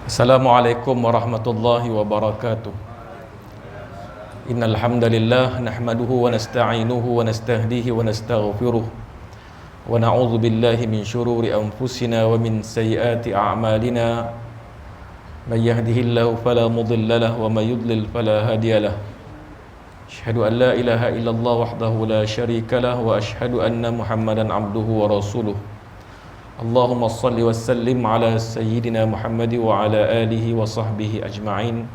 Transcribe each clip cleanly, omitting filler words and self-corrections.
Assalamualaikum warahmatullahi wabarakatuh. Innal hamdalillah nahmaduhu wa nasta'inuhu wa nastahdihi wa nastaghfiruh wa na'udzu billahi min shururi anfusina wa min sayyiati a'malina. May yahdihillahu fala mudilla lahu wa may yudlil fala hadiya lahu. Asyhadu an la ilaha illallah wahdahu la syarika lahu wa asyhadu anna Muhammadan abduhu wa rasuluh. Allahumma salli wa sallim ala sayyidina Muhammad wa ala alihi wa sahbihi ajma'in.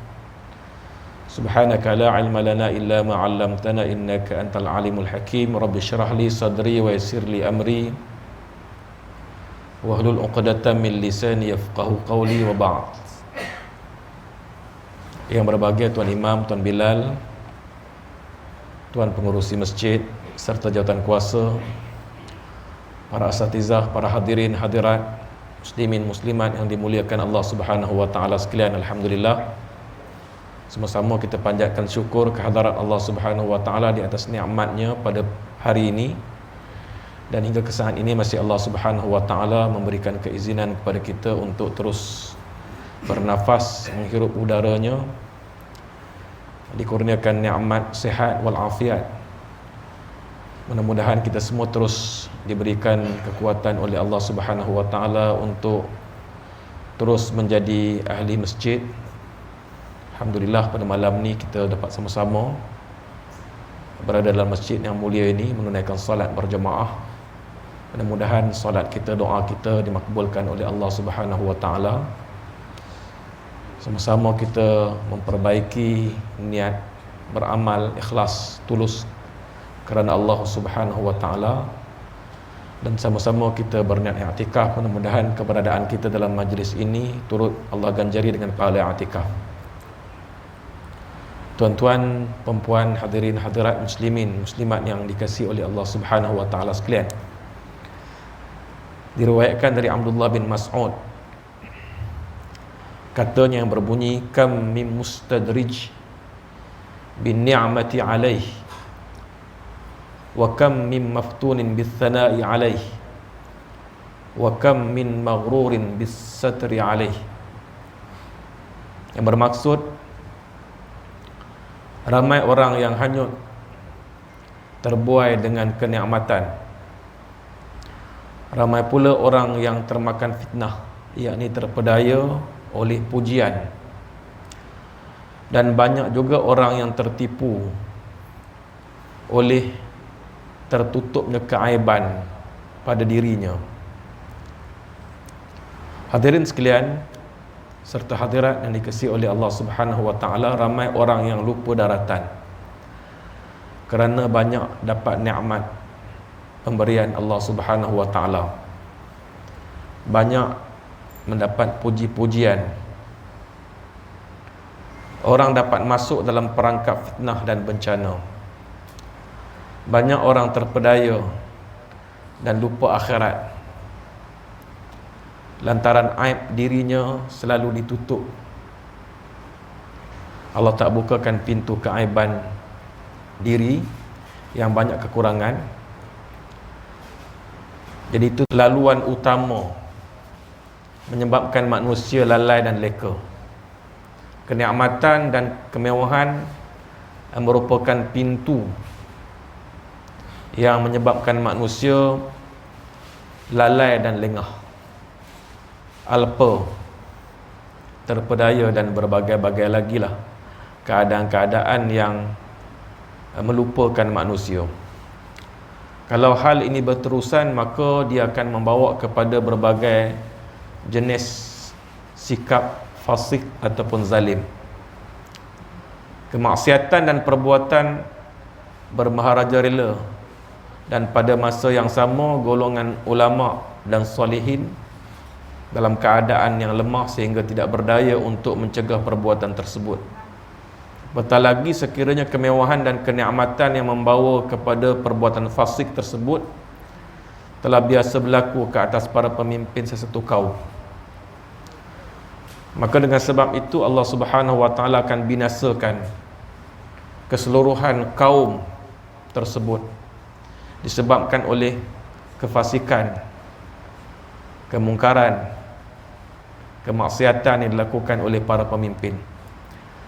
Subhanaka la ilma lana illa ma 'allamtana innaka antal alimul hakim. Rabbi shrah li sadri wa yassir li amri wahlul 'uqdatam min lisani yafqahu qawli wa ba'd. Yang berbahagia Tuan Imam, Tuan Bilal, Tuan Pengurusi Masjid serta jawatan kuasa, para asatizah, para hadirin hadirat, muslimin muslimat yang dimuliakan Allah Subhanahu wa taala sekalian, alhamdulillah. Sama-sama kita panjatkan syukur kehadirat Allah Subhanahu wa taala di atas nikmat-Nya pada hari ini, dan hingga ke saat ini masih Allah Subhanahu wa taala memberikan keizinan kepada kita untuk terus bernafas, menghirup udaranya, dikurniakan nikmat sihat wal afiat. Mudah-mudahan kita semua terus diberikan kekuatan oleh Allah Subhanahu wa taala untuk terus menjadi ahli masjid. Alhamdulillah, pada malam ni kita dapat sama-sama berada dalam masjid yang mulia ini menunaikan solat berjemaah. Mudah-mudahan solat kita, doa kita dimakbulkan oleh Allah Subhanahu wa taala. Sama-sama kita memperbaiki niat beramal ikhlas tulus kerana Allah Subhanahu wa taala, dan sama-sama kita berniat i'tikaf. Mudah-mudahan keberadaan kita dalam majlis ini turut Allah ganjari dengan pahala i'tikaf. Tuan-tuan, perempuan, hadirin hadirat, muslimin muslimat yang dikasihi oleh Allah Subhanahu wa taala sekalian, diriwayatkan dari Abdullah bin Mas'ud, katanya yang berbunyi, kam min mustadrij bin ni'mati alaih wa kam min maftunin bis thana'i alaih wa kam min maghrurin bis satri alaih. Yang bermaksud, ramai orang yang hanyut terbuai dengan kenikmatan, ramai pula orang yang termakan fitnah, yakni terpedaya oleh pujian, dan banyak juga orang yang tertipu oleh tertutupnya keaiban pada dirinya. Hadirin sekalian serta hadirat yang dikasihi oleh Allah Subhanahu wa taala, ramai orang yang lupa daratan kerana banyak dapat nikmat pemberian Allah Subhanahu wa taala, banyak mendapat puji-pujian. Orang dapat masuk dalam perangkap fitnah dan bencana. Banyak orang terpedaya dan lupa akhirat lantaran aib dirinya selalu ditutup. Allah tak bukakan pintu keaiban diri yang banyak kekurangan. Jadi itu laluan utama menyebabkan manusia lalai dan leka. Kenikmatan dan kemewahan merupakan pintu yang menyebabkan manusia lalai dan lengah, alpa, terpedaya, dan berbagai-bagai lagi lah keadaan-keadaan yang melupakan manusia. Kalau hal ini berterusan, maka dia akan membawa kepada berbagai jenis sikap fasik ataupun zalim, kemaksiatan dan perbuatan bermaharaja rela. Dan pada masa yang sama, golongan ulama dan solihin dalam keadaan yang lemah sehingga tidak berdaya untuk mencegah perbuatan tersebut. Apatah lagi sekiranya kemewahan dan kenikmatan yang membawa kepada perbuatan fasik tersebut telah biasa berlaku ke atas para pemimpin sesuatu kaum, maka dengan sebab itu Allah Subhanahu wa taala akan binasakan keseluruhan kaum tersebut disebabkan oleh kefasikan, kemungkaran, kemaksiatan yang dilakukan oleh para pemimpin.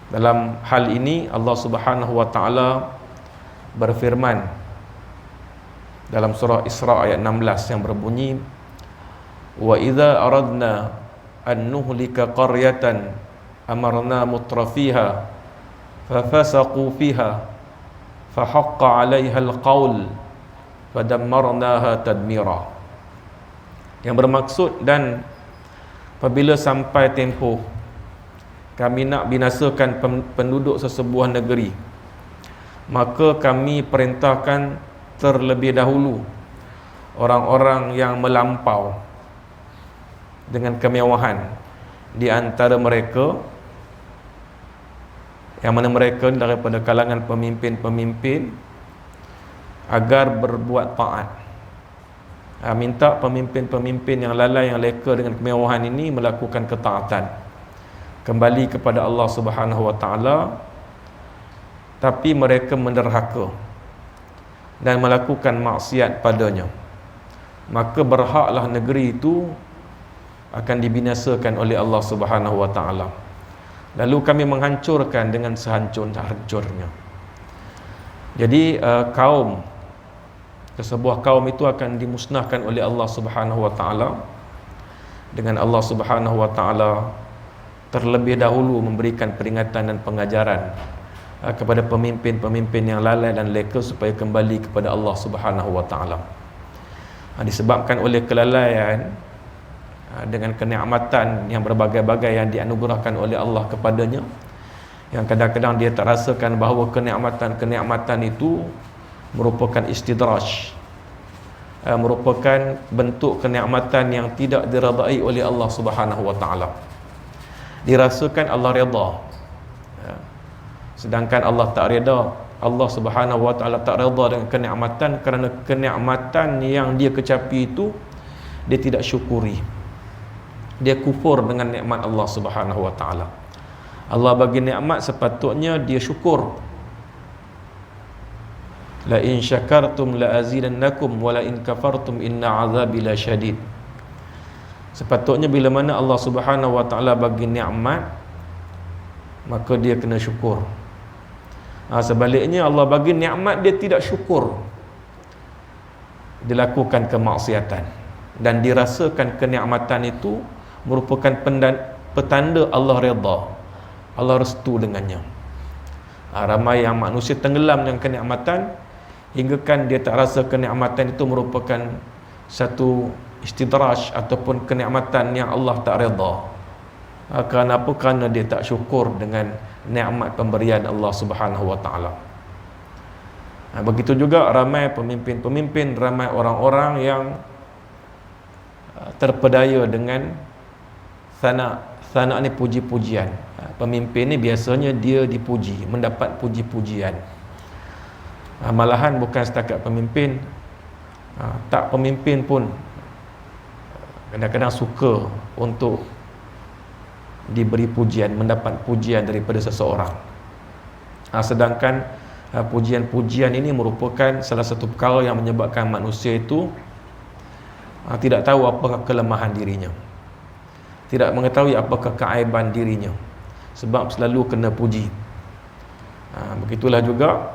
Dalam hal ini Allah Subhanahu wa taala berfirman dalam surah Isra ayat 16 yang berbunyi, wa idza aradna an nuhlika qaryatan amarna mutrafiha fafasaqu fiha fahaqqa 'alaiha alqaul fadammarnaha tadmira. Yang bermaksud, dan apabila sampai tempoh kami nak binasakan penduduk sesebuah negeri, maka kami perintahkan terlebih dahulu orang-orang yang melampau dengan kemewahan di antara mereka, yang mana mereka daripada kalangan pemimpin-pemimpin, agar berbuat taat. Minta pemimpin-pemimpin yang lalai, yang leka dengan kemewahan ini melakukan ketaatan, kembali kepada Allah Subhanahu wa taala, tapi mereka menderhaka dan melakukan maksiat padanya, maka berhaklah negeri itu akan dibinasakan oleh Allah Subhanahu wa taala. Lalu kami menghancurkan dengan sehancur-hancurnya. Jadi sebuah kaum itu akan dimusnahkan oleh Allah Subhanahu wa taala dengan Allah Subhanahu wa taala terlebih dahulu memberikan peringatan dan pengajaran kepada pemimpin-pemimpin yang lalai dan leka supaya kembali kepada Allah Subhanahu wa taala. Disebabkan oleh kelalaian dengan kenikmatan yang berbagai-bagai yang dianugerahkan oleh Allah kepadanya, yang kadang-kadang dia tak rasakan bahawa kenikmatan itu merupakan istidraj, merupakan bentuk kenikmatan yang tidak diredai oleh Allah Subhanahu wa taala. Dirasakan Allah redha, sedangkan Allah tak redha. Allah Subhanahu wa taala tak redha dengan kenikmatan, kerana kenikmatan yang dia kecapi itu dia tidak syukuri, dia kufur dengan nikmat Allah Subhanahu wa taala. Allah bagi nikmat, sepatutnya dia syukur. La in syakartum la azidannakum wa la in kafartum inna azabi lasyadid. Sepatutnya bila mana Allah Subhanahu wa taala bagi nikmat, maka dia kena syukur. Sebaliknya Allah bagi nikmat dia tidak syukur, dilakukan kemaksiatan, dan dirasakan kenikmatan itu merupakan petanda Allah redha, Allah restu dengannya. Ramai yang manusia tenggelam dengan kenikmatan, hingga kan dia tak rasa kenikmatan itu merupakan satu istidraj ataupun kenikmatan yang Allah tak redha. Kerana apa? Kerana dia tak syukur dengan nikmat pemberian Allah Subhanahu wa taala. Begitu juga ramai pemimpin-pemimpin, ramai orang-orang yang terpedaya dengan sana ni puji-pujian. Pemimpin ni biasanya dia dipuji, mendapat puji-pujian. Malahan bukan setakat pemimpin, tak pemimpin pun kadang-kadang suka untuk diberi pujian, mendapat pujian daripada seseorang. Sedangkan pujian-pujian ini merupakan salah satu perkara yang menyebabkan manusia itu tidak tahu apakah kelemahan dirinya, tidak mengetahui apakah keaiban dirinya, sebab selalu kena puji. Begitulah juga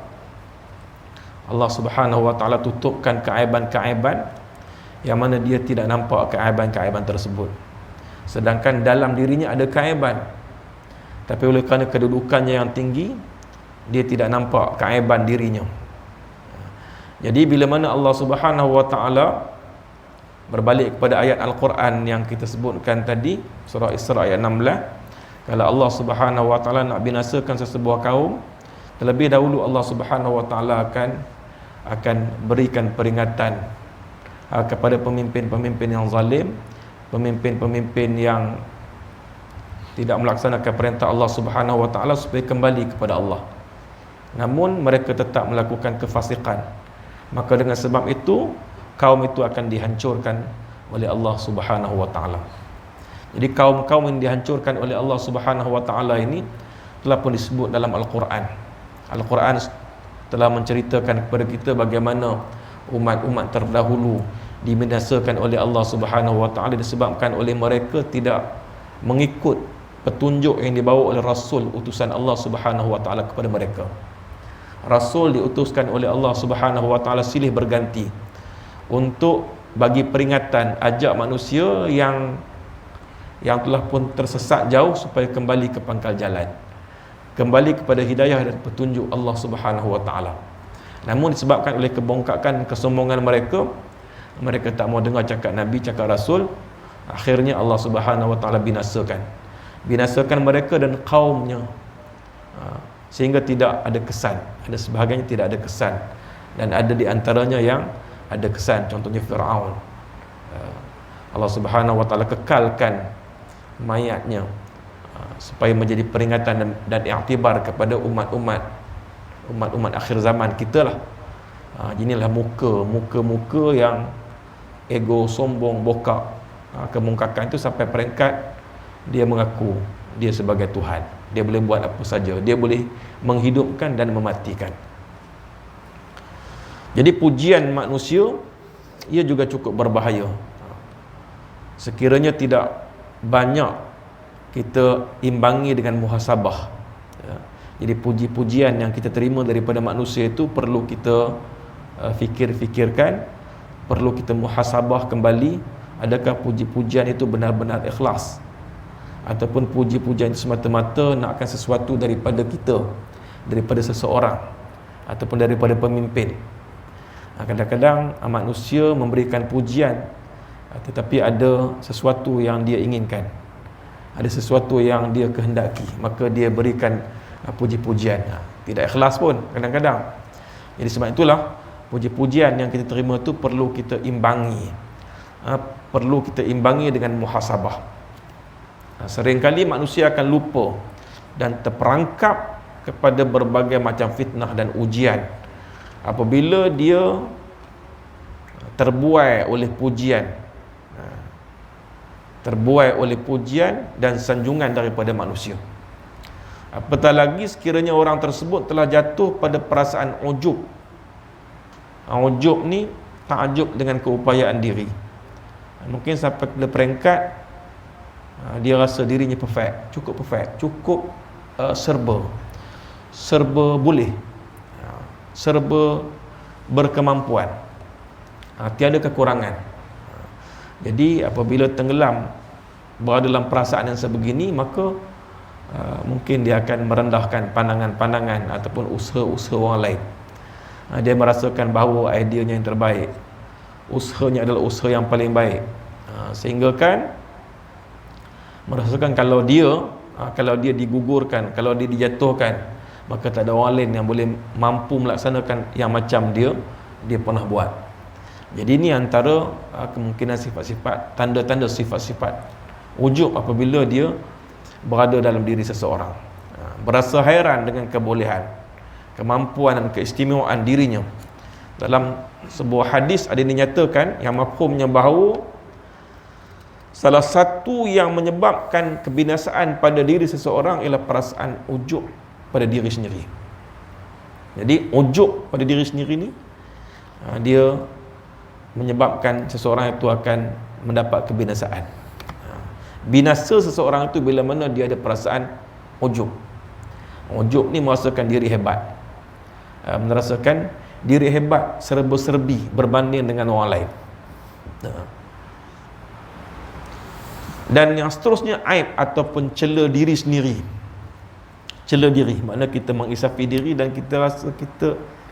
Allah Subhanahu wa taala tutupkan keaiban-keaiban yang mana dia tidak nampak keaiban-keaiban tersebut, sedangkan dalam dirinya ada keaiban, tapi oleh kerana kedudukannya yang tinggi, dia tidak nampak keaiban dirinya. Jadi bila mana Allah Subhanahu wa taala berbalik kepada ayat Al-Quran yang kita sebutkan tadi, surah Isra ayat 16, kalau Allah Subhanahu wa taala nak binasakan sesebuah kaum, terlebih dahulu Allah Subhanahu wa taala akan berikan peringatan kepada pemimpin-pemimpin yang zalim, pemimpin-pemimpin yang tidak melaksanakan perintah Allah Subhanahu wa taala, supaya kembali kepada Allah. Namun mereka tetap melakukan kefasikan, maka dengan sebab itu kaum itu akan dihancurkan oleh Allah Subhanahu wa taala. Jadi kaum-kaum yang dihancurkan oleh Allah Subhanahu wa taala ini telah pun disebut dalam Al-Quran. Al-Quran telah menceritakan kepada kita bagaimana umat-umat terdahulu dibinasakan oleh Allah Subhanahu wa taala disebabkan oleh mereka tidak mengikut petunjuk yang dibawa oleh Rasul utusan Allah Subhanahu wa taala kepada mereka. Rasul diutuskan oleh Allah Subhanahu wa taala silih berganti untuk bagi peringatan, ajak manusia yang telah pun tersesat jauh supaya kembali ke pangkal jalan, kembali kepada hidayah dan petunjuk Allah Subhanahu wa taala. Namun disebabkan oleh kebongkakan kesombongan mereka, mereka tak mau dengar cakap Nabi, cakap Rasul. Akhirnya Allah Subhanahu wa taala binasakan mereka dan kaumnya, sehingga tidak ada kesan. Ada sebahagiannya tidak ada kesan, dan ada di antaranya yang ada kesan, contohnya Fir'aun. Allah Subhanahu wa taala kekalkan mayatnya supaya menjadi peringatan dan iktibar kepada umat akhir zaman kita lah. Inilah muka yang ego, sombong, bokak, kemungkakan itu sampai peringkat dia mengaku dia sebagai Tuhan. Dia boleh buat apa saja, dia boleh menghidupkan dan mematikan. Jadi pujian manusia ia juga cukup berbahaya sekiranya tidak banyak kita imbangi dengan muhasabah. Jadi puji-pujian yang kita terima daripada manusia itu perlu kita fikirkan, perlu kita muhasabah kembali, adakah puji-pujian itu benar-benar ikhlas, ataupun puji-pujian itu semata-mata nakkan sesuatu daripada kita, daripada seseorang ataupun daripada pemimpin. Kadang-kadang manusia memberikan pujian tetapi ada sesuatu yang dia inginkan, ada sesuatu yang dia kehendaki, maka dia berikan puji-pujian. Tidak ikhlas pun kadang-kadang. Jadi sebab itulah puji-pujian yang kita terima itu perlu kita imbangi, perlu kita imbangi dengan muhasabah. Seringkali manusia akan lupa dan terperangkap kepada berbagai macam fitnah dan ujian apabila dia terbuai oleh pujian dan sanjungan daripada manusia. Apatah lagi sekiranya orang tersebut telah jatuh pada perasaan ujub. Ujub ni takjub dengan keupayaan diri. Mungkin sampai ke peringkat dia rasa dirinya perfect, cukup serba boleh, serba berkemampuan, tiada kekurangan. Jadi apabila tenggelam berada dalam perasaan yang sebegini, maka mungkin dia akan merendahkan pandangan-pandangan ataupun usaha-usaha orang lain. Dia merasakan bahawa ideanya yang terbaik, usahanya adalah usaha yang paling baik, sehingga kan merasakan kalau dia digugurkan, kalau dia dijatuhkan, maka tak ada orang lain yang boleh mampu melaksanakan yang macam dia pernah buat. Jadi ini antara kemungkinan sifat-sifat, tanda-tanda sifat-sifat ujub apabila dia berada dalam diri seseorang. Berasa hairan dengan kebolehan, kemampuan dan keistimewaan dirinya. Dalam sebuah hadis ada dinyatakan yang mafhumnya bahawa salah satu yang menyebabkan kebinasaan pada diri seseorang ialah perasaan ujub pada diri sendiri. Jadi ujub pada diri sendiri ni dia menyebabkan seseorang itu akan mendapat kebinasaan. Binasa seseorang itu bila mana dia ada perasaan ujub. Ujub ni merasakan diri hebat, merasakan diri hebat, serba-serbi berbanding dengan orang lain. Dan yang seterusnya, aib ataupun cela diri sendiri. Cela diri, maknanya kita mengisafi diri dan kita rasa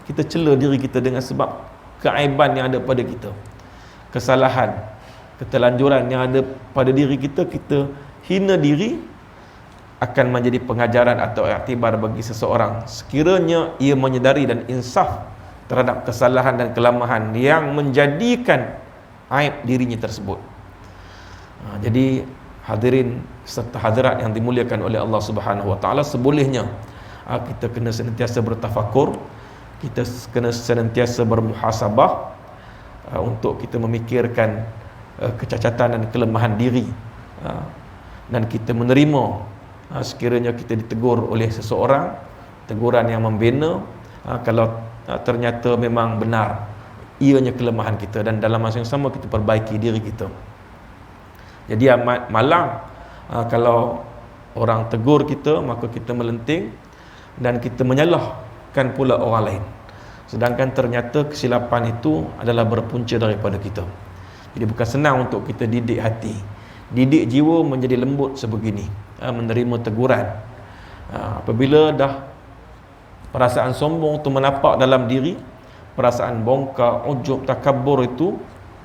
kita cela diri kita dengan sebab keaiban yang ada pada kita, kesalahan, ketelanjuran yang ada pada diri kita. Kita hina diri akan menjadi pengajaran atau iktibar bagi seseorang sekiranya ia menyedari dan insaf terhadap kesalahan dan kelemahan yang menjadikan aib dirinya tersebut. Jadi hadirin serta hadirat yang dimuliakan oleh Allah Subhanahu wa taala, sebolehnya kita kena senantiasa bertafakur, kita kena senantiasa bermuhasabah untuk kita memikirkan kecacatan dan kelemahan diri, dan kita menerima sekiranya kita ditegur oleh seseorang teguran yang membina, kalau ternyata memang benar ianya kelemahan kita, dan dalam masa yang sama kita perbaiki diri kita. Jadi amat malang Kalau orang tegur kita, maka kita melenting dan kita menyalahkan pula orang lain, sedangkan ternyata kesilapan itu adalah berpunca daripada kita. Jadi bukan senang untuk kita didik hati, didik jiwa menjadi lembut sebegini, menerima teguran. Apabila dah perasaan sombong tu menapak dalam diri, perasaan bongkar, ujub, takabur itu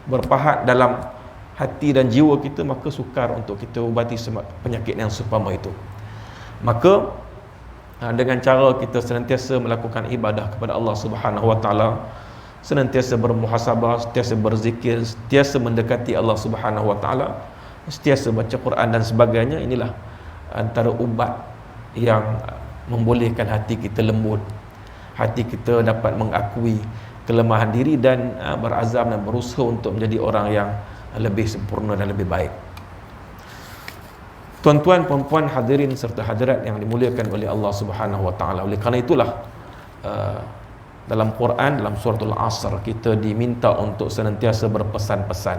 berpahat dalam hati dan jiwa kita, maka sukar untuk kita ubati penyakit yang seumpama itu. Maka dengan cara kita senantiasa melakukan ibadah kepada Allah Subhanahu wa taala, senantiasa bermuhasabah, sentiasa berzikir, sentiasa mendekati Allah Subhanahu wa taala, sentiasa baca Quran dan sebagainya, inilah antara ubat yang membolehkan hati kita lembut, hati kita dapat mengakui kelemahan diri dan berazam dan berusaha untuk menjadi orang yang lebih sempurna dan lebih baik. Tuan-tuan, puan-puan, hadirin serta hadirat yang dimuliakan oleh Allah Subhanahu wa taala. Oleh kerana itulah dalam Quran, dalam suratul Asr, kita diminta untuk senantiasa berpesan-pesan,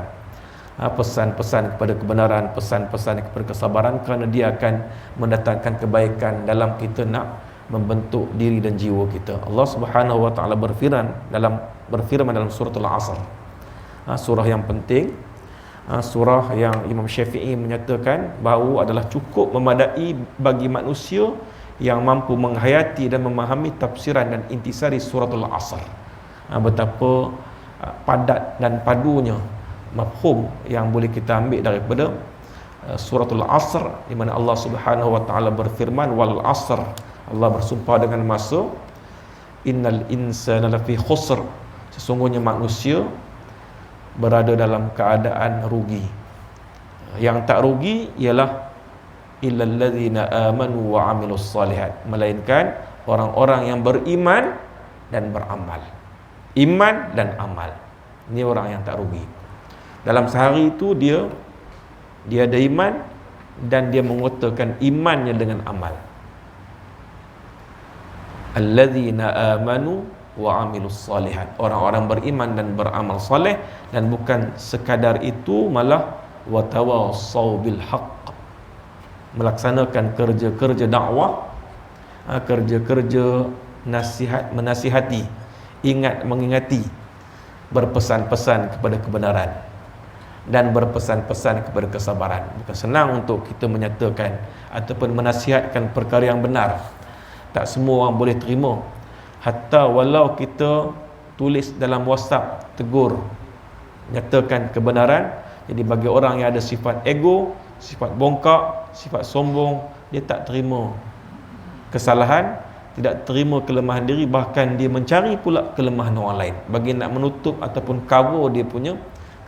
pesan-pesan kepada kebenaran, pesan-pesan kepada kesabaran, kerana dia akan mendatangkan kebaikan dalam kita nak membentuk diri dan jiwa kita. Allah Subhanahu wa taala berfirman dalam suratul Asr, surah yang penting, surah yang Imam Syafi'i menyatakan bahawa adalah cukup memadai bagi manusia yang mampu menghayati dan memahami tafsiran dan intisari suratul Asr. Betapa padat dan padunya mafhum yang boleh kita ambil daripada suratul Asr, di mana Allah Subhanahu wa taala berfirman, wal asr, Allah bersumpah dengan masa, innal insana lafi khusr, sesungguhnya manusia berada dalam keadaan rugi. Yang tak rugi ialah illal ladzina amanu wa amilus solihat, melainkan orang-orang yang beriman dan beramal. Iman dan amal, ini orang yang tak rugi. Dalam sehari itu dia ada iman dan dia mengutarakan imannya dengan amal. Alladzina amanu wa amilus solihat, orang-orang beriman dan beramal soleh, dan bukan sekadar itu, malah watawassaw bil haqq, melaksanakan kerja-kerja dakwah, kerja-kerja nasihat, menasihati, ingat mengingati, berpesan-pesan kepada kebenaran dan berpesan-pesan kepada kesabaran. Bukan senang untuk kita menyatakan ataupun menasihatkan perkara yang benar. Tak semua orang boleh terima. Hatta walau kita tulis dalam WhatsApp tegur, nyatakan kebenaran, jadi bagi orang yang ada sifat ego, sifat bongkak, sifat sombong, dia tak terima kesalahan, tidak terima kelemahan diri, bahkan dia mencari pula kelemahan orang lain bagi nak menutup ataupun cover dia punya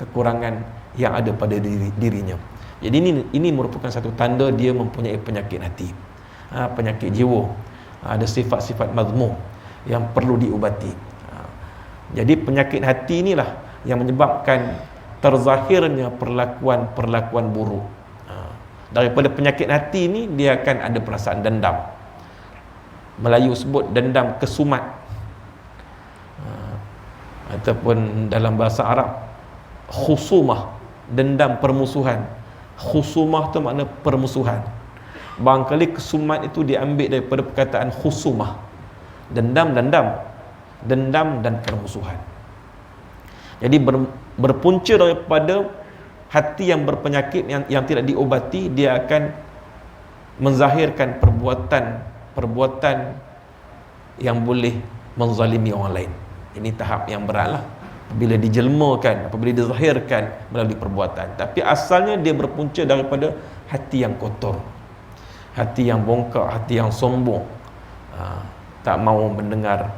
kekurangan yang ada pada dirinya. Jadi ini merupakan satu tanda dia mempunyai penyakit hati, penyakit jiwa, ada sifat-sifat mazmum yang perlu diubati. Jadi penyakit hati inilah yang menyebabkan terzahirnya perlakuan-perlakuan buruk. Daripada penyakit hati ini, dia akan ada perasaan dendam. Melayu sebut dendam kesumat, ataupun dalam bahasa Arab khusumah, dendam permusuhan. Khusumah tu makna permusuhan. Barangkali kesumat itu diambil daripada perkataan khusumah, dendam dan permusuhan. Jadi berpunca daripada hati yang berpenyakit, yang tidak diobati, dia akan menzahirkan perbuatan yang boleh menzalimi orang lain. Ini tahap yang beratlah bila dijelmakan, apabila dizahirkan melalui perbuatan. Tapi asalnya dia berpunca daripada hati yang kotor, hati yang bongkak, hati yang sombong, tak mau mendengar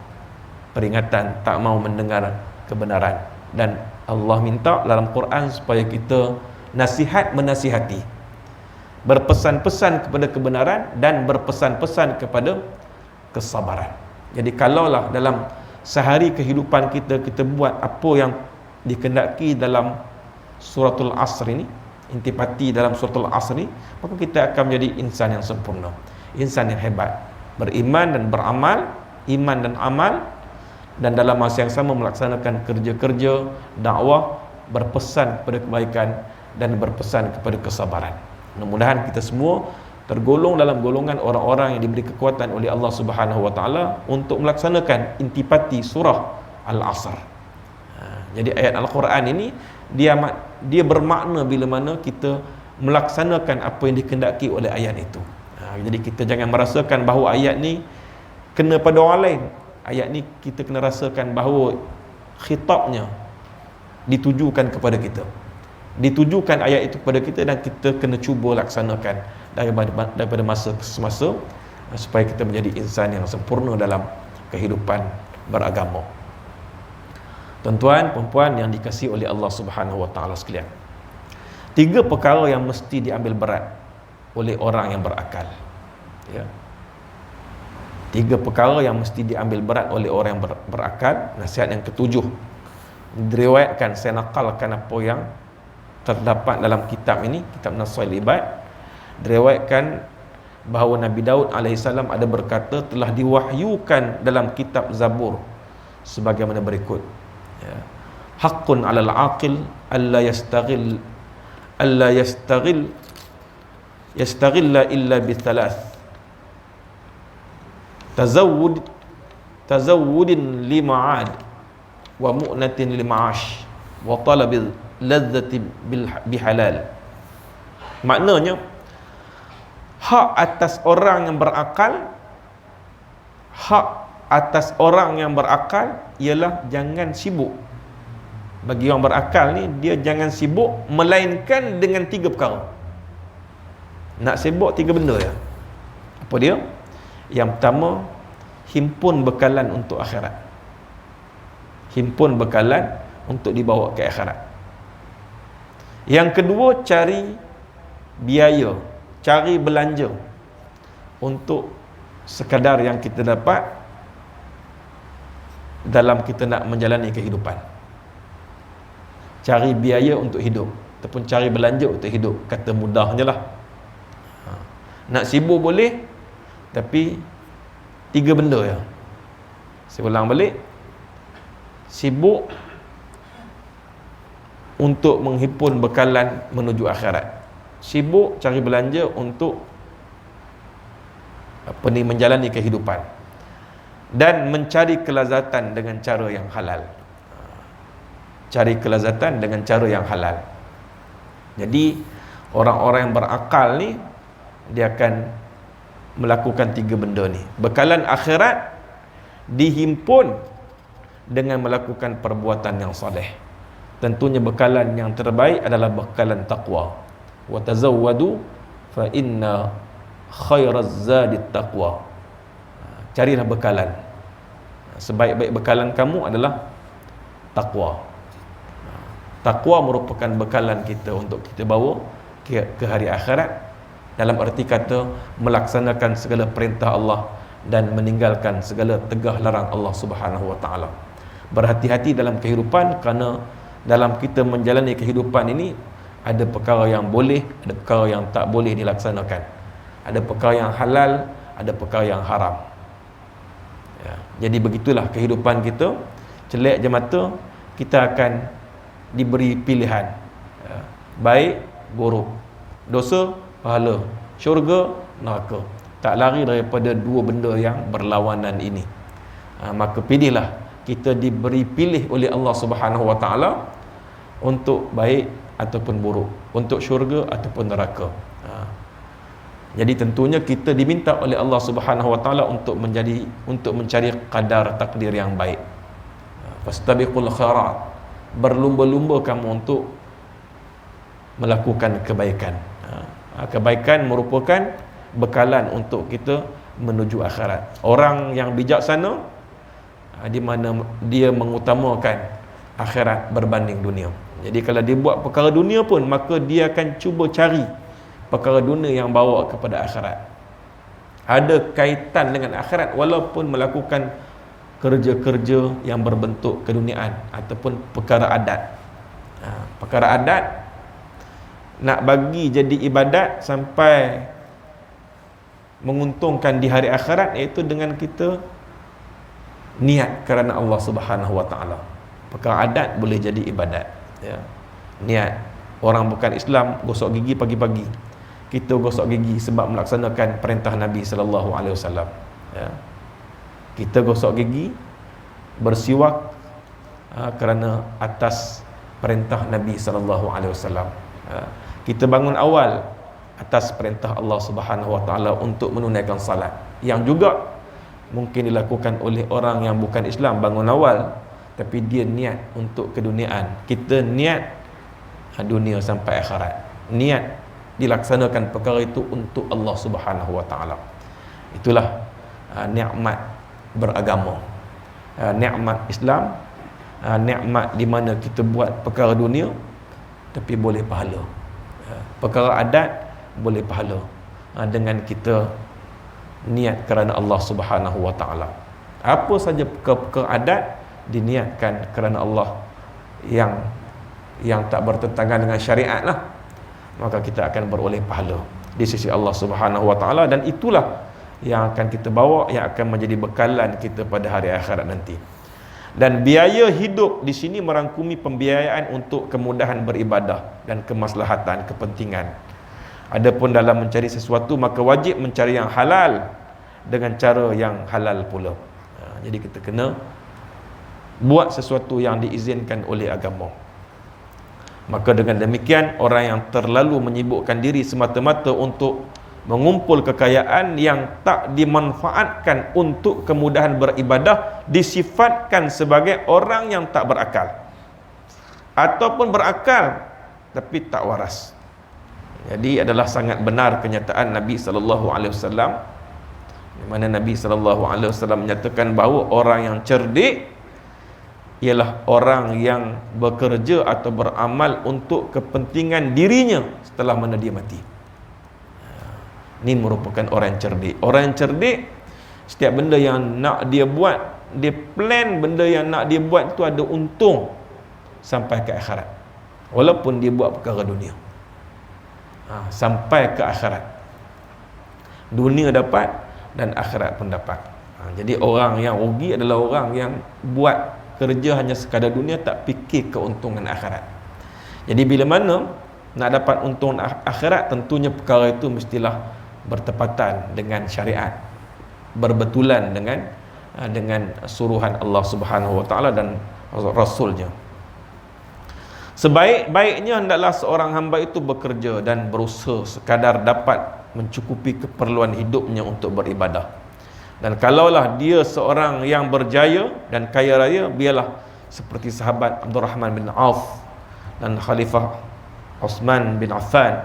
peringatan, tak mau mendengar kebenaran. Dan Allah minta dalam Quran supaya kita menasihati, berpesan-pesan kepada kebenaran dan berpesan-pesan kepada kesabaran. Jadi kalaulah dalam sehari kehidupan kita buat apa yang dikehendaki dalam suratul Asr ini, intipati dalam suratul Asr ini, maka kita akan menjadi insan yang sempurna, insan yang hebat, beriman dan beramal, iman dan amal, dan dalam masa yang sama melaksanakan kerja-kerja dakwah, berpesan kepada kebaikan dan berpesan kepada kesabaran. Mudah-mudahan kita semua tergolong dalam golongan orang-orang yang diberi kekuatan oleh Allah Subhanahu wa taala untuk melaksanakan intipati surah Al-Asr. Jadi ayat Al-Quran ini dia bermakna bila mana kita melaksanakan apa yang dikehendaki oleh ayat itu. Jadi kita jangan merasakan bahawa ayat ni kena pada orang lain. Ayat ni kita kena rasakan bahawa khitabnya ditujukan kepada kita. Ditujukan ayat itu kepada kita dan kita kena cuba laksanakan daripada masa ke semasa supaya kita menjadi insan yang sempurna dalam kehidupan beragama. Tuan-tuan, perempuan yang dikasihi oleh Allah Subhanahu wa taala sekalian. 3 perkara yang mesti diambil berat oleh orang yang berakal. Ya. 3 perkara yang mesti diambil berat oleh orang yang berakal. Nasihat yang ke-7 diriwayatkan, saya nakalkan apa yang terdapat dalam kitab ini, kitab Nasail Ibad. Diriwayatkan bahawa Nabi Daud AS ada berkata, telah diwahyukan dalam kitab Zabur sebagaimana berikut. Ya. Haqqun 'alal 'aqil alla yastaghilla illa bi thalath. Tazawwudin li ma'ad wa mu'natin li ma'ash wa talabil ladzati bihalal. Maknanya, hak atas orang yang berakal ialah jangan sibuk. Bagi orang berakal ni, dia jangan sibuk melainkan dengan 3 perkara. Nak sibuk 3 benda ya. Apa dia? Yang pertama, himpun bekalan untuk akhirat. Himpun bekalan untuk dibawa ke akhirat. Yang kedua, cari biaya, cari belanja untuk sekadar yang kita dapat dalam kita nak menjalani kehidupan. Cari biaya untuk hidup ataupun cari belanja untuk hidup, kata mudahnya lah. Nak sibuk boleh, tapi 3 benda ya. Saya ulang balik. Sibuk untuk menghimpun bekalan menuju akhirat. Sibuk cari belanja untuk menjalani kehidupan. Dan mencari kelazatan dengan cara yang halal. Cari kelazatan dengan cara yang halal. Jadi orang-orang yang berakal ni, dia akan melakukan 3 benda ni. Bekalan akhirat dihimpun dengan melakukan perbuatan yang soleh. Tentunya bekalan yang terbaik adalah bekalan taqwa. Wa tazawwadu fa inna khairaz zadit taqwa. Carilah bekalan. Sebaik-baik bekalan kamu adalah taqwa. Taqwa merupakan bekalan kita untuk kita bawa ke hari akhirat, dalam arti kata melaksanakan segala perintah Allah dan meninggalkan segala tegah larang Allah Subhanahu wa taala. Berhati-hati dalam kehidupan, kerana dalam kita menjalani kehidupan ini ada perkara yang boleh, ada perkara yang tak boleh dilaksanakan. Ada perkara yang halal, ada perkara yang haram. Ya. Jadi begitulah kehidupan kita. Celak je mata, kita akan diberi pilihan. Ya. Baik, buruk. Dosa, pahala. Syurga, neraka. Tak lari daripada 2 benda yang berlawanan ini. Maka pilihlah. Kita diberi pilih oleh Allah Subhanahu wa taala untuk baik ataupun buruk, untuk syurga ataupun neraka. Jadi tentunya kita diminta oleh Allah Subhanahu wa taala untuk mencari qadar takdir yang baik. Fastabiqul khairat. Berlumba-lumba kamu untuk melakukan kebaikan. Kebaikan merupakan bekalan untuk kita menuju akhirat. Orang yang bijaksana di mana dia mengutamakan akhirat berbanding dunia. Jadi kalau dia buat perkara dunia pun, maka dia akan cuba cari perkara dunia yang bawa kepada akhirat. Ada kaitan dengan akhirat walaupun melakukan kerja-kerja yang berbentuk keduniaan ataupun perkara adat. Perkara adat nak bagi jadi ibadat sampai menguntungkan di hari akhirat, iaitu dengan kita niat kerana Allah Subhanahu wa taala. Perkara adat boleh jadi ibadat, ya. Niat. Orang bukan Islam gosok gigi pagi-pagi. kita gosok gigi sebab melaksanakan perintah Nabi sallallahu alaihi wasallam. Ya. Kita gosok gigi, bersiwak kerana atas perintah Nabi sallallahu alaihi wasallam. Kita bangun awal atas perintah Allah Subhanahu wa taala untuk menunaikan salat, yang juga mungkin dilakukan oleh orang yang bukan Islam bangun awal tapi dia niat untuk keduniaan. Kita niat dunia sampai akhirat, niat dilaksanakan perkara itu untuk Allah Subhanahu wa taala. Itulah nikmat beragama, nikmat Islam, nikmat di mana kita buat perkara dunia tapi boleh pahala, perkara adat boleh pahala, dengan kita niat kerana Allah Subhanahu wa taala. Apa saja perkara adat diniatkan kerana Allah yang tak bertentangan dengan syariat lah, maka kita akan beroleh pahala di sisi Allah Subhanahu wa taala, dan itulah yang akan kita bawa, yang akan menjadi bekalan kita pada hari akhirat nanti. Dan biaya hidup di sini merangkumi pembiayaan untuk kemudahan beribadah dan kemaslahatan, kepentingan. Adapun dalam mencari sesuatu, maka wajib mencari yang halal dengan cara yang halal pula. Jadi kita kena buat sesuatu yang diizinkan oleh agama. Maka dengan demikian, orang yang terlalu menyibukkan diri semata-mata untuk mengumpul kekayaan yang tak dimanfaatkan untuk kemudahan beribadah disifatkan sebagai orang yang tak berakal, ataupun berakal tapi tak waras. Jadi adalah sangat benar kenyataan Nabi SAW, di mana Nabi SAW menyatakan bahawa orang yang cerdik ialah orang yang bekerja atau beramal untuk kepentingan dirinya setelah mana dia mati. Ini merupakan orang yang cerdik. Orang yang cerdik, setiap benda yang nak dia buat, dia plan benda yang nak dia buat itu ada untung sampai ke akhirat, walaupun dia buat perkara dunia. Sampai ke akhirat, dunia dapat dan akhirat pun dapat. Jadi orang yang rugi adalah orang yang buat kerja hanya sekadar dunia, tak fikir keuntungan akhirat. Jadi bila mana nak dapat untung akhirat, tentunya perkara itu mestilah bertepatan dengan syariat, berbetulan dengan suruhan Allah Subhanahu wa taala dan Rasulnya. Sebaik-baiknya hendaklah seorang hamba itu bekerja dan berusaha sekadar dapat mencukupi keperluan hidupnya untuk beribadah. Dan kalaulah dia seorang yang berjaya dan kaya raya, biarlah seperti sahabat Abdurrahman bin Auf dan Khalifah Uthman bin Affan,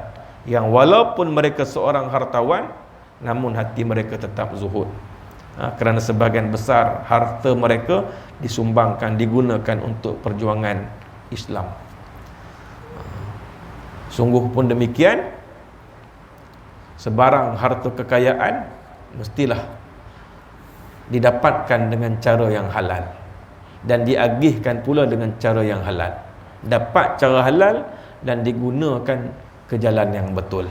yang walaupun mereka seorang hartawan, namun hati mereka tetap zuhud, kerana sebahagian besar harta mereka disumbangkan, digunakan untuk perjuangan Islam. Sungguh pun demikian, sebarang harta kekayaan mestilah didapatkan dengan cara yang halal dan diagihkan pula dengan cara yang halal. Dapat cara halal dan digunakan ke jalan yang betul.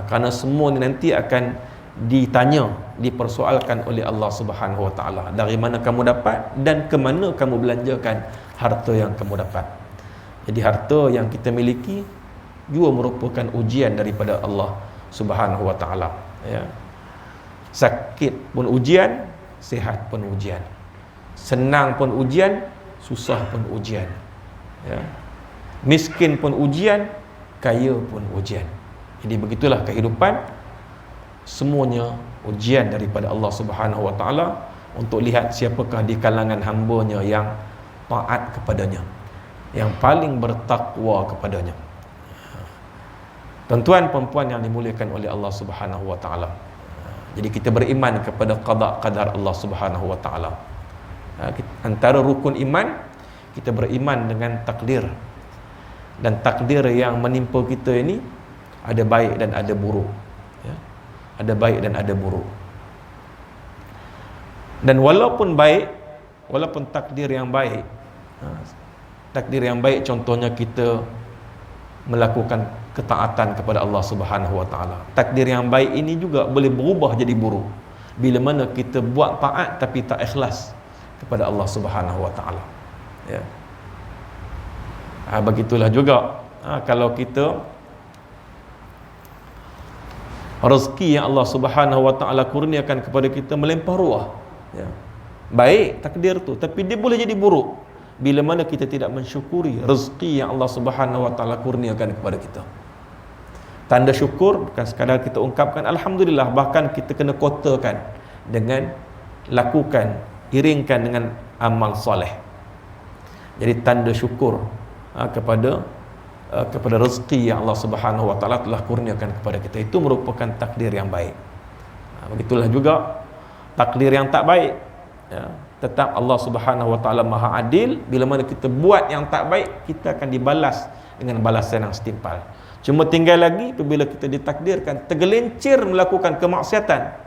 Kerana semua ni nanti akan ditanya, dipersoalkan oleh Allah Subhanahu wa taala, dari mana kamu dapat dan ke mana kamu belanjakan harta yang kamu dapat. Jadi harta yang kita miliki juga merupakan ujian daripada Allah Subhanahu wa taala, ya. Sakit pun ujian, sihat pun ujian, senang pun ujian, susah pun ujian, ya. Miskin pun ujian, kaya pun ujian. Jadi begitulah kehidupan, semuanya ujian daripada Allah Subhanahu wa taala untuk lihat siapakah di kalangan hamba-Nya yang taat kepadanya, yang paling bertakwa kepadanya. Tuan-tuan perempuan yang dimuliakan oleh Allah Subhanahu wa taala. Jadi kita beriman kepada qada qadar Allah Subhanahu wa taala. Antara rukun iman, kita beriman dengan takdir. Dan takdir yang menimpa kita ini ada baik dan ada buruk, ya. Ada baik dan ada buruk. Dan walaupun baik, walaupun takdir yang baik, takdir yang baik contohnya kita melakukan ketaatan kepada Allah Subhanahu wa taala, takdir yang baik ini juga boleh berubah jadi buruk bila mana kita buat taat tapi tak ikhlas kepada Allah Subhanahu wa taala, ya. Begitulah juga kalau kita Rezeki yang Allah Subhanahu wa taala kurniakan kepada kita melimpah ruah, ya. Baik takdir tu, tapi dia boleh jadi buruk bila mana kita tidak mensyukuri rezeki yang Allah Subhanahu wa taala kurniakan kepada kita. Tanda syukur bukan sekadar kita ungkapkan alhamdulillah, bahkan kita kena kotakan dengan lakukan, iringkan dengan amal soleh. Jadi tanda syukur kepada rezeki yang Allah Subhanahu wa taala telah kurniakan kepada kita, itu merupakan takdir yang baik. Begitulah juga takdir yang tak baik, ya. Tetap Allah Subhanahu wa taala Maha Adil. Bila mana kita buat yang tak baik, kita akan dibalas dengan balasan yang setimpal. Cuma tinggal lagi apabila kita ditakdirkan tergelincir melakukan kemaksiatan,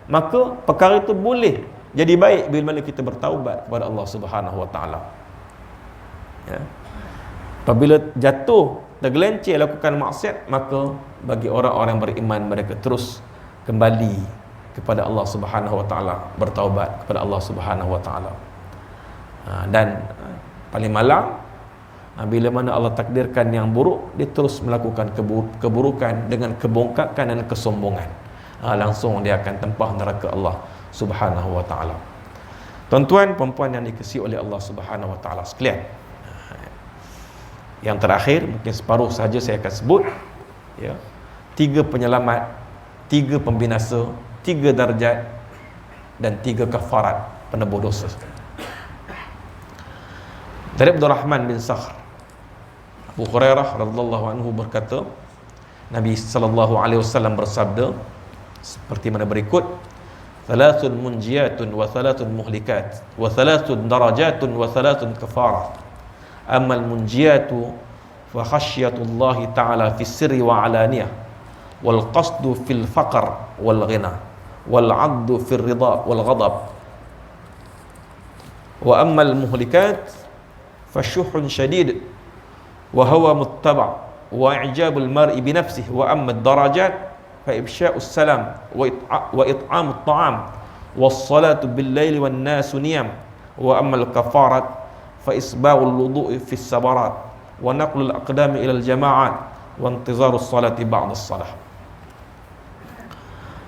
maka perkara itu boleh jadi baik bila mana kita bertaubat kepada Allah Subhanahu wa taala, ya. Apabila jatuh tergelincir lakukan maksiat, maka bagi orang-orang yang beriman, mereka terus kembali kepada Allah Subhanahu wa taala, bertaubat kepada Allah Subhanahu wa taala. Dan paling malang, bila mana Allah takdirkan yang buruk, dia terus melakukan keburukan dengan kebongkakan dan kesombongan. Langsung dia akan tempah neraka Allah Subhanahu wa taala. Tuan-tuan, puan-puan yang dikasihi oleh Allah Subhanahu wa taala sekalian, yang terakhir, mungkin separuh saja saya akan sebut, ya. 3 penyelamat, 3 pembinasa, 3 darjat, dan 3 kafarat penebus dosa. Dari Abdul Rahman bin Sakhr, Abu Hurairah radhiyallahu anhu berkata, Nabi sallallahu alaihi wasallam bersabda seperti mana berikut: "Thalathun munjiyatun wa thalathun muhlikat wa thalathun darajatun wa thalathun kafarah. Amal munjiyatu fa khasyatullahi ta'ala fi sirri wa alaniyah, wal qasdu fil faqr wal ghina, wal 'addu fil ridha wal ghadab. Wa ammal muhlikat fa syuhun syadid wa hawa muttaba' wa i'jabul mar'i bi nafsihi. Wa amma ad-darajat fa ifsya'us salam wa it'amut ta'am was salatu bil laili wan nasu niyam. Wa ammal kafarat fa isba'ul wudu'i fis sabarat wa naqlul aqdami ila al jama'at wa intizarus salati ba'da as-salah."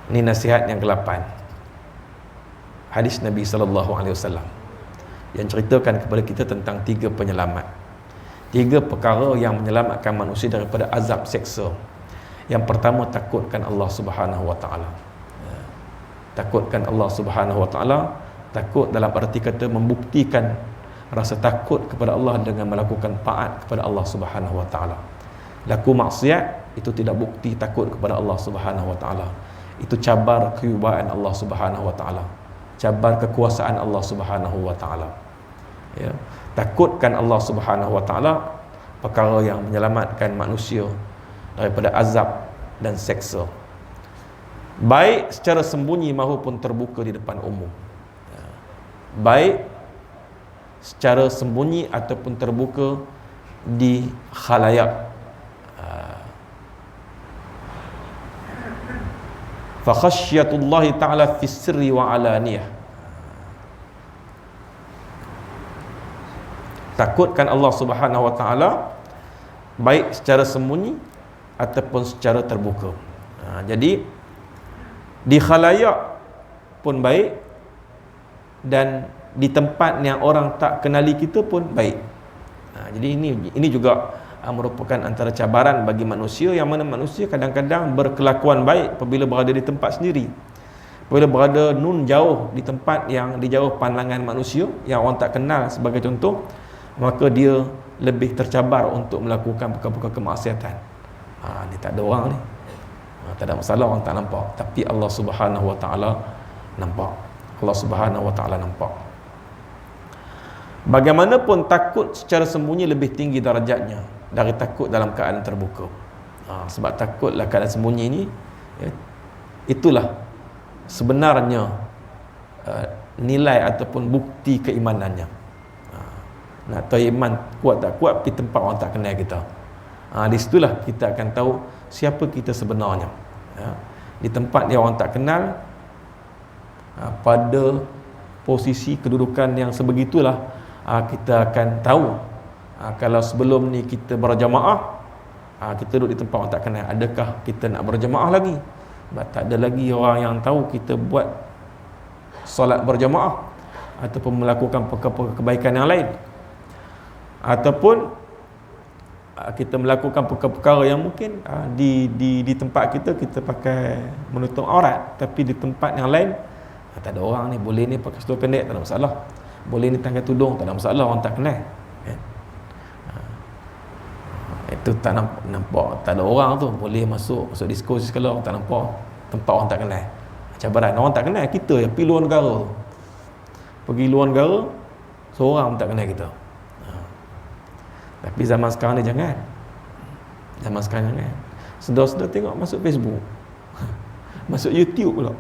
Ini nasihat yang ke-8, hadis Nabi sallallahu alaihi wasallam yang ceritakan kepada kita tentang 3 penyelamat, 3 perkara yang menyelamatkan manusia daripada azab seksa. Yang pertama, takutkan Allah Subhanahu wa taala. Takutkan Allah Subhanahu wa taala, takut dalam arti kata membuktikan rasa takut kepada Allah dengan melakukan taat kepada Allah Subhanahu wa taala. Laku maksiat itu tidak bukti takut kepada Allah Subhanahu wa taala. Itu cabar kewibawaan Allah Subhanahu wa taala, cabar kekuasaan Allah Subhanahu wa taala. Ya, takutkan Allah Subhanahu wa taala, perkara yang menyelamatkan manusia daripada azab dan seksa, baik secara sembunyi maupun terbuka di depan umum. Ya, baik secara sembunyi ataupun terbuka di khalayak. Fa khasyatullahi ta'ala fis sirri wa alaniyah. Takutkan Allah Subhanahu wa taala baik secara sembunyi ataupun secara terbuka. Jadi di khalayak pun baik, dan di tempat yang orang tak kenali kita pun baik. Jadi ini juga merupakan antara cabaran bagi manusia, yang mana manusia kadang-kadang berkelakuan baik apabila berada di tempat sendiri. Apabila berada jauh di tempat yang dijauh pandangan manusia, yang orang tak kenal sebagai contoh, maka dia lebih tercabar untuk melakukan perkara-perkara kemaksiatan. Ni tak ada orang ni, tak ada masalah, orang tak nampak, tapi Allah Subhanahu wa taala nampak. Allah Subhanahu wa taala nampak. Bagaimanapun takut secara sembunyi lebih tinggi darjatnya dari takut dalam keadaan terbuka. Sebab takutlah keadaan sembunyi ini, ya, itulah sebenarnya nilai ataupun bukti keimanannya. Nak tahu iman kuat tak kuat, pergi tempat orang tak kenal kita. Di situlah kita akan tahu siapa kita sebenarnya. Di tempat yang orang tak kenal, pada posisi kedudukan yang sebegitulah, kita akan tahu kalau sebelum ni kita berjamaah, kita duduk di tempat orang tak kenal, adakah kita nak berjamaah lagi? Sebab tak ada lagi orang yang tahu kita buat solat berjamaah ataupun melakukan perkara-perkara kebaikan yang lain, ataupun kita melakukan perkara-perkara yang mungkin di tempat kita pakai menutup aurat, tapi di tempat yang lain tak ada orang ni, boleh ni pakai seluar pendek tak ada masalah, boleh ni tanggal tudung tak ada masalah, orang tak kenal kan? Itu tak nampak tak ada orang tu, boleh masuk disko sekali, orang tak nampak, tempat orang tak kenal, cabaran orang tak kenal kita yang pergi luar negara tu, pergi luar negara seorang pun tak kenal kita. Tapi zaman sekarang ni jangan, zaman sekarang jangan, sedar-sedar tengok masuk Facebook, masuk YouTube pula,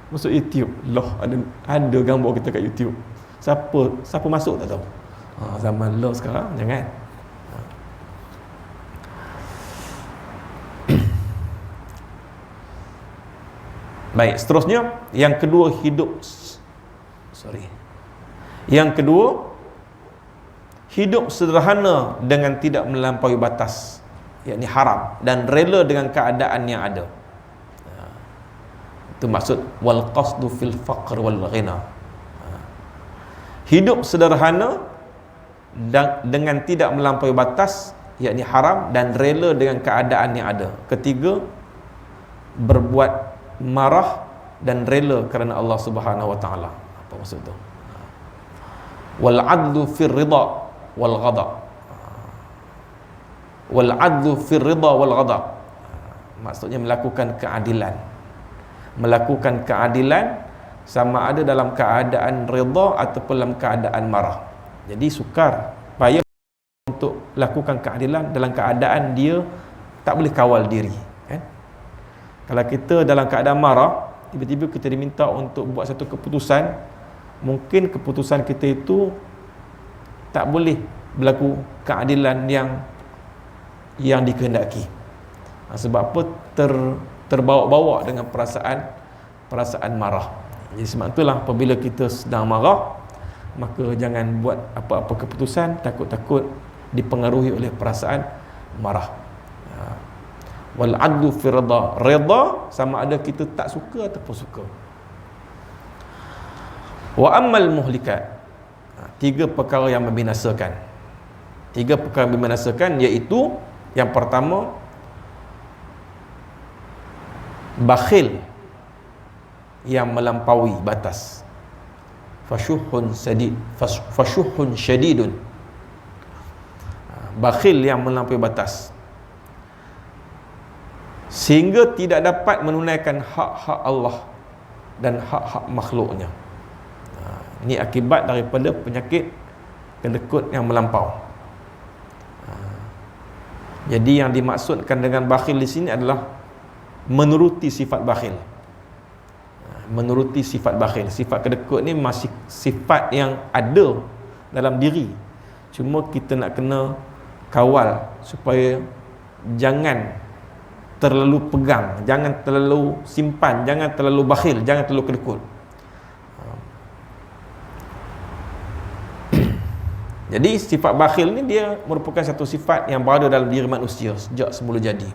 masuk YouTube loh, ada gambar kita kat YouTube, siapa masuk tak tahu. Zaman loh sekarang jangan. Baik, seterusnya yang kedua, yang kedua, hidup sederhana dengan tidak melampaui batas, yakni haram, dan rela dengan keadaan yang ada. Itu maksud wal qasdu fil faqr wal ghina. Hidup sederhana dan dengan tidak melampaui batas, yakni haram, dan rela dengan keadaan yang ada. Ketiga, berbuat marah dan rela kerana Allah Subhanahu wa taala. Apa maksud tu? Wal adlu fir ridha wal ghadab. Wal adlu fir ridha wal ghadab, maksudnya melakukan keadilan. Melakukan keadilan sama ada dalam keadaan redha ataupun dalam keadaan marah. Jadi sukar, payah untuk lakukan keadilan dalam keadaan dia tak boleh kawal diri, kan? Kalau kita dalam keadaan marah, tiba-tiba kita diminta untuk buat satu keputusan, mungkin keputusan kita itu tak boleh berlaku keadilan yang dikehendaki. Sebab apa? Terbawa-bawa dengan perasaan marah. Jadi sebab itulah apabila kita sedang marah, maka jangan buat apa-apa keputusan takut-takut dipengaruhi oleh perasaan marah. Wal adlu fi ridha, ridha sama ada kita tak suka ataupun suka. Wa ammal muhlikat, tiga perkara yang membinasakan. Tiga perkara yang membinasakan iaitu, yang pertama, bakhil yang melampaui batas, fasyuhun syadidun, bakhil yang melampaui batas sehingga tidak dapat menunaikan hak-hak Allah dan hak-hak makhluknya. Ini akibat daripada penyakit kedekut yang melampau. Jadi yang dimaksudkan dengan bakhil di sini adalah menuruti sifat bakhil. Menuruti sifat bakhil. Sifat kedekut ni masih sifat yang ada dalam diri, cuma kita nak kena kawal supaya jangan terlalu pegang, jangan terlalu simpan, jangan terlalu bakhil, jangan terlalu kedekut. Jadi sifat bakhil ni dia merupakan satu sifat yang berada dalam diri manusia sejak semula jadi.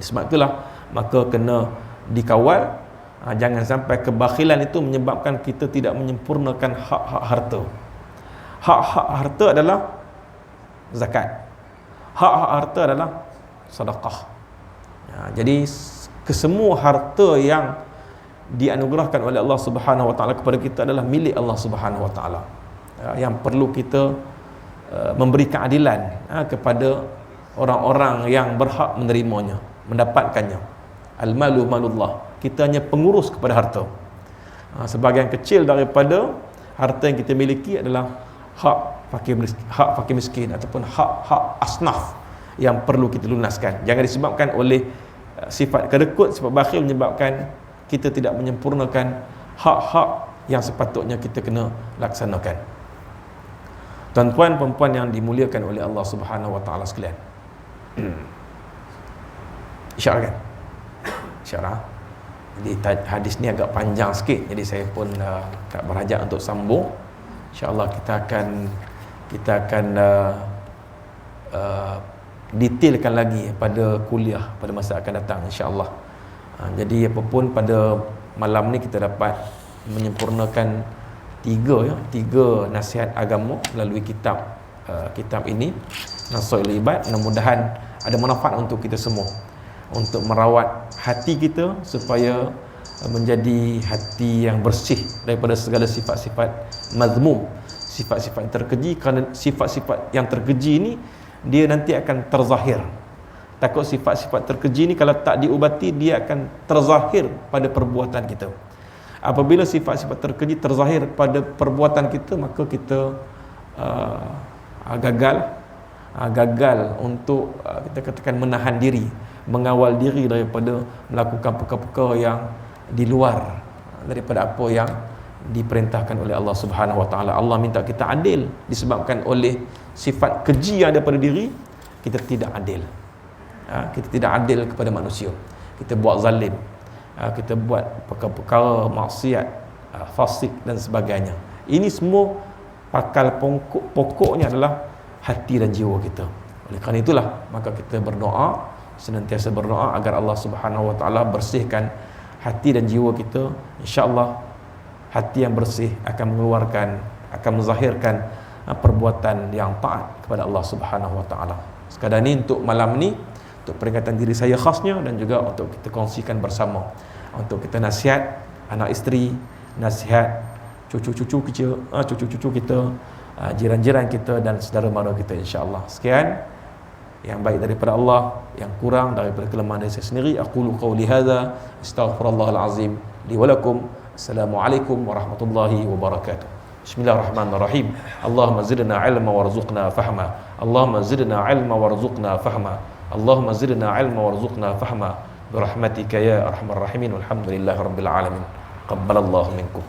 Sebab itulah maka kena dikawal, jangan sampai kebakhilan itu menyebabkan kita tidak menyempurnakan hak-hak harta. Hak-hak harta adalah zakat. Hak-hak harta adalah sedekah. Jadi kesemua harta yang dianugerahkan oleh Allah Subhanahu wa taala kepada kita adalah milik Allah Subhanahu wa taala. Yang perlu kita memberi keadilan kepada orang-orang yang berhak menerimanya, mendapatkannya. Al-malu malullah. Kita hanya pengurus kepada harta. Sebahagian kecil daripada harta yang kita miliki adalah hak fakir miskin ataupun hak asnaf yang perlu kita lunaskan. Jangan disebabkan oleh sifat kedekut, sifat bakhil menyebabkan kita tidak menyempurnakan hak-hak yang sepatutnya kita kena laksanakan. Tuan-tuan perempuan yang dimuliakan oleh Allah Subhanahu wa taala sekalian. Isyarat kan? Isyarat. Jadi hadis ni agak panjang sikit, jadi saya pun tak berhajat untuk sambung. InsyaAllah kita akan detailkan lagi pada kuliah pada masa akan datang, insyaAllah. Jadi apapun pada malam ni kita dapat menyempurnakan tiga nasihat agama melalui kitab ini, Nasaihul Ibad. Mudah-mudahan ada manfaat untuk kita semua, untuk merawat hati kita supaya menjadi hati yang bersih daripada segala sifat-sifat mazmum, sifat-sifat yang terkeji. Kerana sifat-sifat yang terkeji ini dia nanti akan terzahir. Takut sifat-sifat terkeji ni kalau tak diubati, dia akan terzahir pada perbuatan kita. Apabila sifat-sifat terkeji terzahir pada perbuatan kita, maka kita gagal untuk kita katakan menahan diri, mengawal diri daripada melakukan perkara-perkara yang di luar daripada apa yang diperintahkan oleh Allah Subhanahu Wa Taala. Allah minta kita adil disebabkan oleh sifat keji yang ada pada diri kita, tidak adil. Kita tidak adil kepada manusia, kita buat zalim, kita buat perkara-perkara maksiat, fasik dan sebagainya. Ini semua pakal pokoknya adalah hati dan jiwa kita. Oleh kerana itulah maka kita berdoa, senantiasa berdoa agar Allah Subhanahu Wa Taala bersihkan hati dan jiwa kita. InsyaAllah hati yang bersih akan mengeluarkan, akan menzahirkan perbuatan yang taat kepada Allah Subhanahu Wa Taala. Sekadar ni untuk malam ni, untuk peringatan diri saya khasnya, dan juga untuk kita kongsikan bersama, untuk kita nasihat anak isteri, nasihat cucu-cucu kita, jiran-jiran kita dan saudara mara kita, insya-Allah. Sekian yang baik daripada Allah, yang kurang daripada kelemahan dari saya sendiri. Aqulu qawli hadza, astaghfirullahal azim li wa lakum. Assalamualaikum warahmatullahi wabarakatuh. Bismillahirrahmanirrahim. Allahumma zidna ilma warzuqna fahma. Allahumma zidna ilma warzuqna fahma. Allahumma zidna ilma warzuqna fahma. Birahmatika ya arhamar rahimin. Walhamdulillahirabbil alamin. Qabbalallahu minkum.